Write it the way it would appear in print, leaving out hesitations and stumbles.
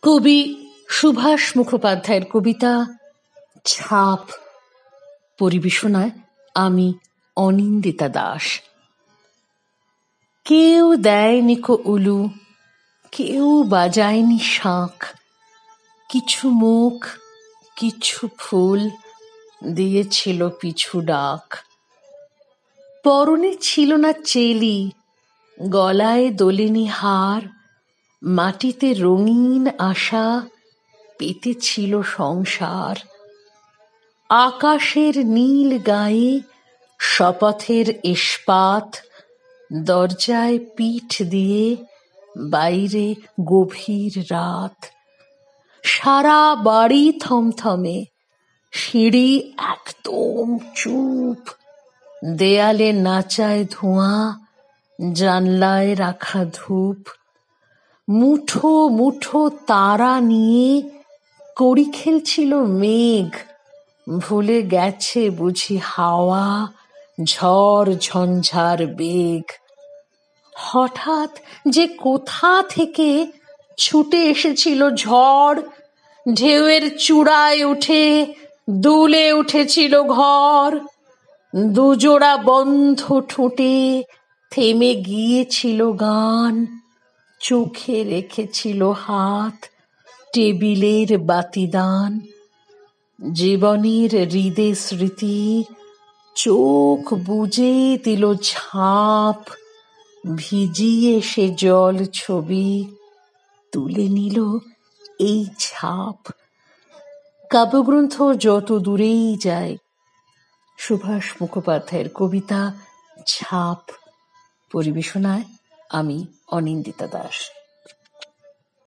কবি সুভাষ মুখোপাধ্যায়ের কবিতা ছাপ পরিবেশনায় আমি অনিন্দিতা দাস। কেউ দেয়নি কো উলু, কেউ বাজায়নি শাঁখ, কিছু মুখ কিছু ফুল দিয়েছিল পিছু ডাক। পরনে ছিল না চেলি, গলায় দোলেনি হার, মাটিতে রঙিন আশা পেতে ছিল সংসার। আকাশের নীল গায়ে শপথের ইস্পাত, দরজায় পিঠ দিয়ে বাইরে গভীর রাত। সারা বাড়ি থমথমে, সিঁড়ি একদম চুপ, দেয়ালে নাচায় ধোঁয়া, জানলায় রাখা ধূপ। মুঠো মুঠো তারা নিয়ে কড়ি খেলছিল মেঘ, ভুলে গেছে বুঝি হাওয়া ঝড় ঝঞ্ঝার বেগ। হঠাৎ যে কোথা থেকে ছুটে এসেছিল ঝড়, ঢেউয়ের চূড়ায় উঠে দুলে উঠেছিল ঘর। দুজোড়া বন্ধ ঠোঁটে থেমে গিয়েছিল গান, চোখে রেখেছিল হাত টেবিলের বাতিদান। জীবনের হৃদে স্মৃতি চোখ বুজে দিল ঝাঁপ, ভিজিয়ে সে জল ছবি তুলে নিল এই ছাপ। কাব্যগ্রন্থ যত দূরেই যায়, সুভাষ মুখোপাধ্যায়ের কবিতা ছাপ পরিবেশনায় আমি অনিন্দিতা দাস।